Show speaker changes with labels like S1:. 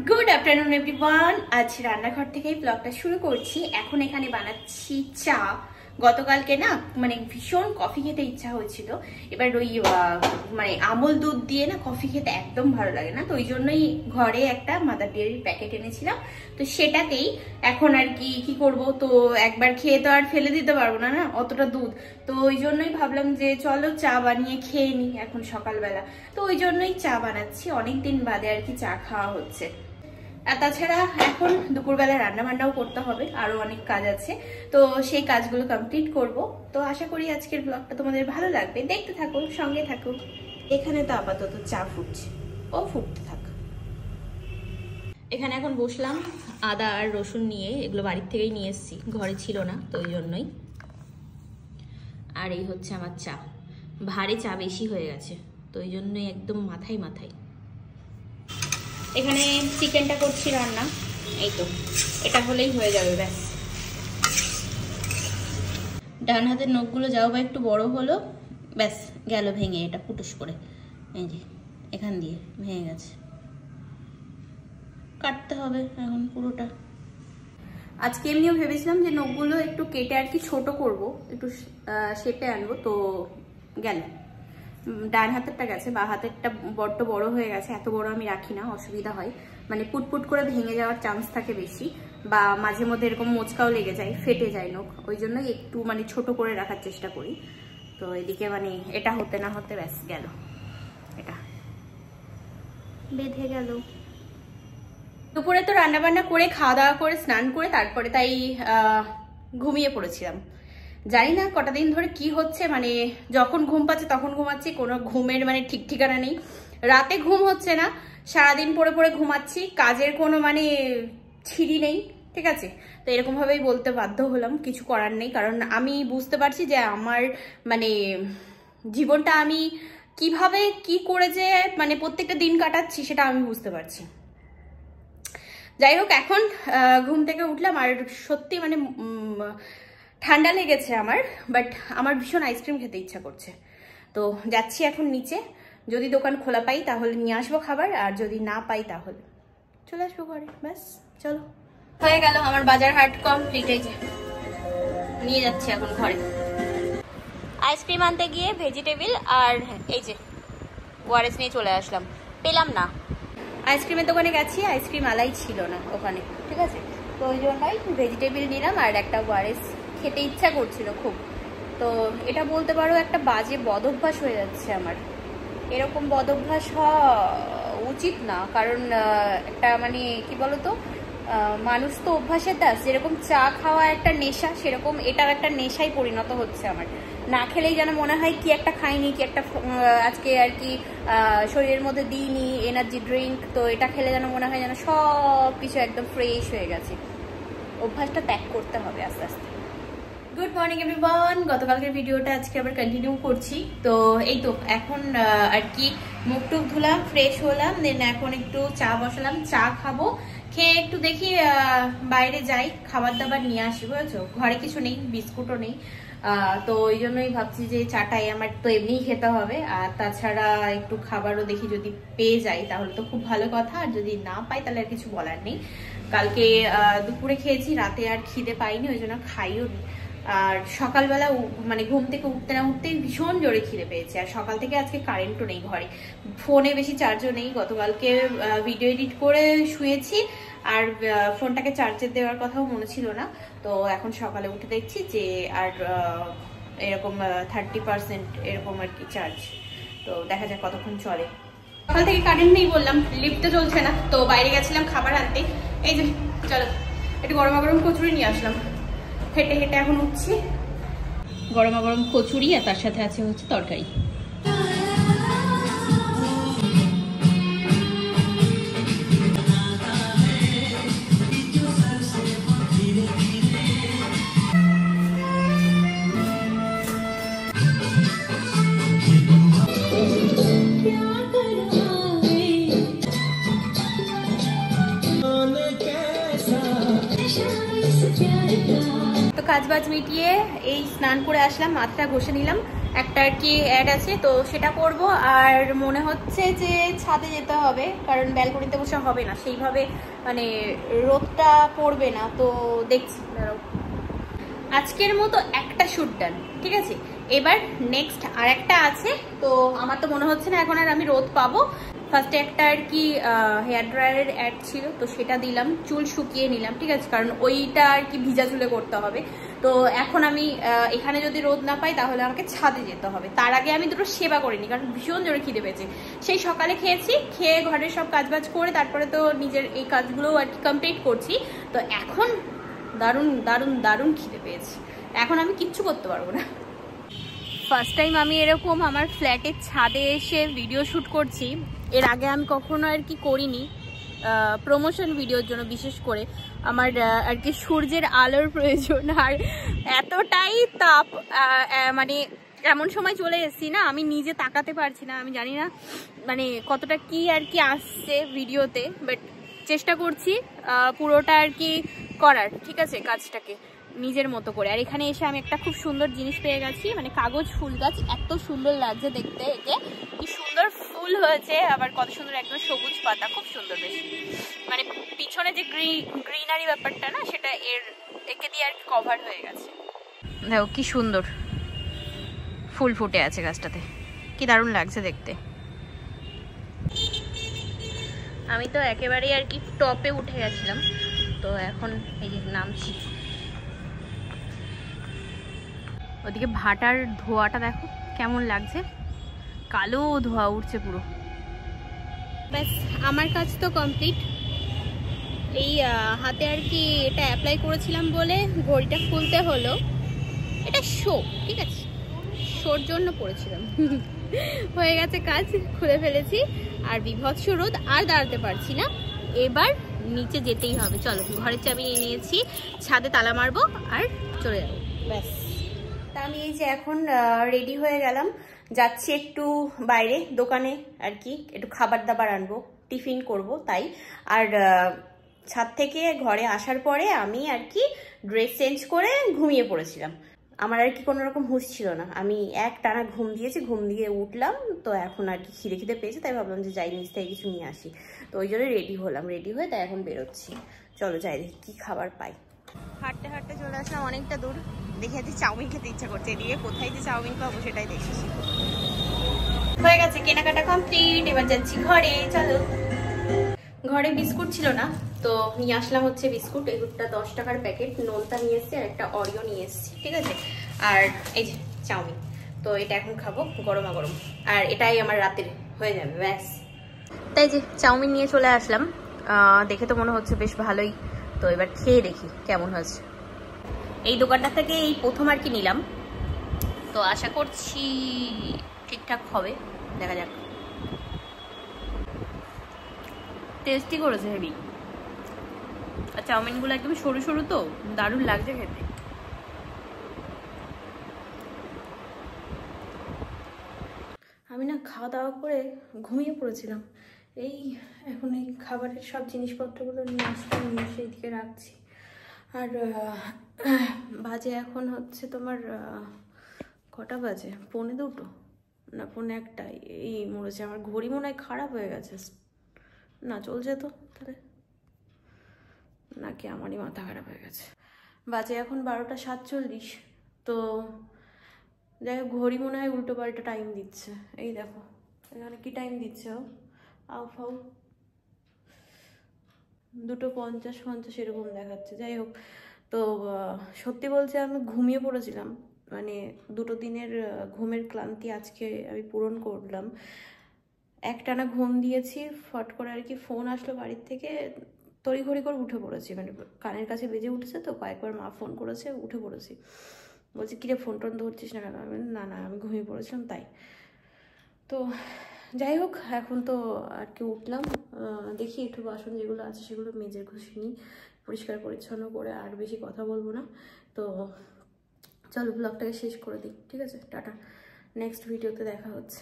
S1: Good afternoon everyone. আজ রান্নাঘর থেকেই ব্লগটা শুরু করছি। এখন এখানে বানাচ্ছি চা। গতকালকে না মানে ভীষণ কফি খেতে ইচ্ছা হয়েছিল। এবার ওই মানে আমল দুধ দিয়ে না কফি খেতে একদম ভালো লাগে না, তো ওই জন্যই ঘরে একটা মাদার ডেয়ারির প্যাকেট এনেছিলাম। তো সেটাকেই এখন আর কি করব, তো একবার খেয়ে তো আর ফেলে দিতে পারবো না না অতটা দুধ। তো ওই জন্যই ভাবলাম যে চলো চা বানিয়ে খেয়ে নিই এখন সকালবেলা। তো ওই জন্যই চা বানাচ্ছি, অনেকদিন বাদে আর কি চা খাওয়া হচ্ছে। আর তাছাড়া এখন দুপুরবেলা রান্না বান্নাও করতে হবে, আরো অনেক কাজ আছে, তো সেই কাজগুলো কমপ্লিট করব। তো আশা করি আজকের ব্লগটা তোমাদের ভালো লাগবে, দেখতে থাকো, সঙ্গে থাকো। এখানে তো আপাতত চা ফুটছে, ও ফুটতে থাক। এখানে এখন বসলাম আদা আর রসুন নিয়ে, এগুলো বাড়ির থেকেই নিয়ে এসেছি, ঘরে ছিল না তো ওই জন্যই। আর এই হচ্ছে আমার চা, ভারে চা বেশি হয়ে গেছে তো ওই জন্যই একদম মাথায় মাথায়। এখানে চিকেনটা করছি রান্না, এই তো এটা হলেই হয়ে যাবে ব্যাস। ডান হাতের নখগুলো যাও বা একটু বড় হলো, ব্যাস গেল ভেঙে, এটা পুটুস করে এই যে এখান দিয়ে ভেঙে গেছে, কাটতে হবে এখন পুরোটা। আজকে এমনিও ভেবেছিলাম যে নখগুলো একটু কেটে আর কি ছোট করব, একটু শেপে আনবো, তো গেল ডান হাতেরটা গেছে, বা হাতেরটা বড্ড বড় হয়ে গেছে, এত বড় আমি রাখি না, অসুবিধা হয়, মানে পুটপুট করে ভেঙে যাওয়ার চান্স থাকে বেশি, বা মাঝে মধ্যে এরকম মোচকাও লেগে যায়, ফেটে যায় নখ, ওই জন্যই একটু মানে ছোট করে রাখার চেষ্টা করি। তো এদিকে মানে এটা হতে না হতে ব্যাস গেল, এটা বেঁধে গেল। দুপুরে তো রান্না বান্না করে খাওয়া দাওয়া করে স্নান করে তারপরে তাই ঘুমিয়ে পড়েছিলাম। জানি না কটা দিন ধরে কি হচ্ছে, মানে যখন ঘুম পাচ্ছে তখন ঘুমাচ্ছি, কোনো ঘুমের মানে ঠিক ঠিকানা নেই। রাতে ঘুম হচ্ছে না, সারাদিন পরে পরে ঘুমাচ্ছি, কাজের কোনো মানে ছিঁড়ি নেই, ঠিক আছে। তো এরকম ভাবেই বলতে বাধ্য হলাম, কিছু করার নেই, কারণ আমি বুঝতে পারছি যে আমার মানে জীবনটা আমি কিভাবে কি করে যে মানে প্রত্যেকটা দিন কাটাচ্ছি সেটা আমি বুঝতে পারছি। যাই হোক, এখন ঘুম থেকে উঠলাম আর সত্যি মানে ঠান্ডা লেগেছে আমার, বাট আমার ভীষণ আইসক্রিম খেতে ইচ্ছা করছে। তো যাচ্ছি এখন নিচে, যদি দোকান খোলা পাই তাহলে নিয়ে আসবো খাবার, আর যদি না পাই তাহলে চলে আসবো ঘরে। ব্যাস চলো, হয়ে গেল আমার বাজার হাট কমপ্লিট। এই যে নিয়ে যাচ্ছি এখন ঘরে আইসক্রিম আনতে গিয়ে ভেজিটেবিল, আর এই যে ওআরএস নিয়ে চলে আসলাম, পেলাম না। আইসক্রিমের দোকানে গেছি, আইসক্রিম আলাই ছিল না ওখানে, ঠিক আছে, তো ওই জন্যই ভেজিটেবিল নিলাম আর একটা ওআরএস খেতে ইচ্ছা করছিল খুব। তো এটা বলতে পারো একটা বাজে বদভ্যাস হয়ে যাচ্ছে আমার, এরকম বদভ্যাস হওয়া উচিত না, কারণ একটা মানে কি বলতো, মানুষ তো অভ্যাসের দাস, যেরকম চা খাওয়া একটা নেশা, সেরকম এটার একটা নেশায় পরিণত হচ্ছে আমার। না খেলেই যেন মনে হয় কি একটা খাইনি, কি একটা আজকে আর কি শরীরের মধ্যে দিইনি এনার্জি ড্রিঙ্ক, তো এটা খেলে যেন মনে হয় যেন সব কিছু একদম ফ্রেশ হয়ে গেছে। অভ্যাসটা ত্যাগ করতে হবে আস্তে আস্তে। গুড মর্নিং এভরিওয়ান, গতকালকের ভিডিওটা আজকে আবার কন্টিনিউ করছি। তো এই তো এখন আর কি মুখ টুক ধুলাম, ফ্রেশ হলাম, দেন এখন একটু চা বসালাম, চা খাবো, খেয়ে একটু দেখি বাইরে যাই খাবার দাবার নিয়ে আসি, বুঝেছো, ঘরে কিছু নেই, বিস্কুটও নেই, তো ওই জন্যই ভাবছি যে চাটাই আমার তো এমনিই খেতে হবে, আর তাছাড়া একটু খাবারও দেখি যদি পেয়ে যাই তাহলে তো খুব ভালো কথা, আর যদি না পাই তাহলে আর কিছু বলার নেই। কালকে দুপুরে খেয়েছি, রাতে আর খিদে পাইনি, ওই জন্য খাইও নি। আর সকালবেলা মানে ঘুম থেকে উঠতে না উঠতেই ভীষণ জোরে খিদে পেয়েছে, আর সকাল থেকে আজকে কারেন্টও নেই ঘরে, ফোনে বেশি চার্জও নেই, গতকালকে ভিডিও এডিট করে শুয়েছি, আর ফোনটাকে চার্জে দেওয়ার কথাও মনে ছিল না। তো এখন সকালে উঠে দেখছি যে আর এরকম 30% এরকম আর কি চার্জ, তো দেখা যাক কতক্ষণ চলে। সকাল থেকে কারেন্ট নেই বললাম, লিফটে চলছে না, তো বাইরে গেছিলাম খাবার আনতে, এই যে চলো একটু গরমা গরম কচুরি নিয়ে আসলাম, হেঁটে হেঁটে এখন উঠছি, গরমা গরম কচুরি আর তার সাথে আছে হচ্ছে তরকারি। কাজবাজ মিটিয়ে এই স্নান করে আসলাম, মাথাটা ঘষে নিলাম, একটা আর কি অ্যাড আছে তো সেটা করব। আর মনে হচ্ছে যে ছাদে যেতে হবে, কারণ ব্যালকনিতে বসে হবে না সেইভাবে, মানে রোদটা পড়বে না, তো দেখছি। আজকের মতো একটা শুট ডান, ঠিক আছে। এবার নেক্সট আর একটা আছে, তো আমার তো মনে হচ্ছে না এখন আর আমি রোদ পাবো। ফার্স্টে একটা আর কি হেয়ার ড্রায়ারের অ্যাড ছিল, তো সেটা দিলাম, চুল শুকিয়ে নিলাম, ঠিক আছে, কারণ ওইটা আর কি ভিজা চুলে করতে হবে। তো এখন আমি এখানে যদি রোদ না পাই তাহলে আমাকে ছাদে যেতে হবে। তার আগে আমি দুটো সেবা করিনি, কারণ ভীষণ জোরে খিদে পেয়েছে। সেই সকালে খেয়েছি, খেয়ে ঘরের সব কাজবাজ করে তারপরে তো নিজের এই কাজগুলো আর কি কমপ্লিট করছি। তো এখন দারুণ দারুণ দারুণ খিদে পেয়েছে, এখন আমি কিচ্ছু করতে পারবো না। ফার্স্ট টাইম আমি এরকম আমার ফ্ল্যাটের ছাদে এসে ভিডিও শ্যুট করছি। এর আগে আমি কখনো আর কি করিনি, প্রমোশন ভিডিওর জন্য বিশেষ করে। আমার আর কি সূর্যের আলোর প্রয়োজন, আর এতটাই তাপ, মানে এমন সময় চলে এসেছি না, আমি নিজে তাকাতে পারছি না। আমি জানি না মানে কতটা কি আর কি আসছে ভিডিওতে, বাট চেষ্টা করছি পুরোটা আর কি করার, ঠিক আছে, কাজটাকে নিজের মতো করে। আর এখানে এসে আমি একটা খুব সুন্দর জিনিস পেয়ে গেছি, মানে কাগজ ফুল গাছ, এত সুন্দর লাগছে দেখতে, একে কি সুন্দর ফুল হয়েছে, আবার কত সুন্দর একদম সবুজ পাতা, খুব সুন্দর বেশ। মানে পিছনে যে গ্রিনারি ব্যাপারটা না, সেটা একে দিয়ে আর কি কভার হয়ে গেছে। দেখো কি সুন্দর ফুল ফুটে আছে গাছটাতে, কি দারুণ লাগছে দেখতে। আমি তো একেবারেই আর কি টপে উঠে গেছিলাম, তো এখন এই যে নামছি। ওদিকে ভাটার ধোঁয়াটা দেখো কেমন লাগছে, কালো ধোঁয়া উঠছে পুরো। ব্যাস আমার কাজ তো কমপ্লিট। এই হাতে আর কি এটা অ্যাপ্লাই করেছিলাম বলে ঘড়িটা খুলতে হলো, এটা শো, ঠিক আছে, শোর জন্য পড়েছিলাম। হয়ে গেছে কাজ, খুলে ফেলেছি। আর বিভৎস রোদ, আর দাঁড়াতে পারছি না, এবার নিচে যেতেই হবে। চলো, ঘরের চাবি নিয়ে নিয়েছি, ছাদে তালা মারবো আর চলে যাবো, ব্যাস। তা আমি এই যে এখন রেডি হয়ে গেলাম, যাচ্ছি একটু বাইরে দোকানে আর কি, একটু খাবার দাবার আনবো, টিফিন করব তাই। আর ছাদ থেকে ঘরে আসার পরে আমি আর কি ড্রেস চেঞ্জ করে ঘুমিয়ে পড়েছিলাম। আমার আর কি কোনো রকম হুঁশ ছিল না, আমি এক টানা ঘুম দিয়েছি, ঘুম দিয়ে উঠলাম, তো এখন আর কি খিদে পেয়েছে, তাই ভাবলাম যে যাই নিচ থেকে কিছু নিয়ে আসি। তো ওই জন্য রেডি হলাম, রেডি হয়ে তাই এখন বেরোচ্ছি। চলো যাই দেখি কি খাবার পাই। হাঁটতে হাঁটতে চলে আসলাম অনেকটা দূর, দেখে যাচ্ছি চাউমিন খেতে ইচ্ছা করছে, এদিকে কোথায় যে চাউমিন পাবো সেটাই দেখছি। হয়ে গেছে কেনাকাটা কমপ্লিট, এবার যাচ্ছি ঘরে। চলো, ঘরে বিস্কুট ছিল না, তো নিয়ে আসলাম হচ্ছে বিস্কুট। এগুলোটা 10 টাকার প্যাকেট, নোনতা নিয়ে এসেছি আর একটা অরিও নিয়ে এসেছি, ঠিক আছে। আর এই যে চাউমিন, তো এটা এখন খাবো গরমা গরম, আর এটাই আমার রাতের হয়ে যাবে, ব্যাস। তাই যে চাউমিন নিয়ে চলে আসলাম, দেখে তো মনে হচ্ছে বেশ ভালোই, তো এবার খেয়ে দেখি কেমন হয়েছে। এই দোকানটা থেকে এই প্রথম আর কি নিলাম, তো আশা করছি ঠিকঠাক হবে, দেখা যাক। টেস্টি করেছে হেভি, আর চাউমিনগুলো একদম সরু সরু, তো দারুণ লাগছে খেতে। আমি না খাওয়া দাওয়া করে ঘুমিয়ে পড়েছিলাম, এই এখন এই খাবারের সব জিনিসপত্রগুলো নিয়ে আসলাম, নিয়ে সেই দিকে রাখছি। আর বাজে এখন হচ্ছে তোমার কটা বাজে, 1:45 না 1:45, এই মরেছে। আমার ঘড়ি মনে হয় খারাপ হয়ে গেছে, না চলছে তো তাহলে, নাকি আমারই মাথা খারাপ হয়ে গেছে। বাজে এখন 12:47, তো যাই হোক ঘড়ি মনে হয় উল্টো পাল্টা টাইম দিচ্ছে। এই দেখো এখানে কি টাইম দিচ্ছে, ও আউট ফাউ 2:50 এরকম দেখাচ্ছে। যাই হোক, তো সত্যি বলছে আমি ঘুমিয়ে পড়েছিলাম, মানে 2 দিনের ঘুমের ক্লান্তি আজকে আমি পূরণ করলাম। একটানা ঘুম দিয়েছি, ফট করে আর কি ফোন আসলো বাড়ির থেকে, তড়িঘড়ি করে উঠে পড়েছি, মানে কানের কাছে বেজে উঠেছে, তো কয়েকবার মা ফোন করেছে, উঠে পড়েছি। বলছি কিরে ফোন টোন ধরছিস না কেন? আমি না না আমি ঘুমিয়ে পড়েছিলাম তাই। তো যাই হোক, এখন তো আর কি উঠলাম, দেখি একটু বাসন যেগুলো আছে সেগুলো মেজে ঘষে নিই, পরিষ্কার পরিচ্ছন্ন করে, আর বেশি কথা বলবো না। তো চলো ব্লগটাকে শেষ করে দিই, ঠিক আছে, টাটা, নেক্সট ভিডিওতে দেখা হচ্ছে।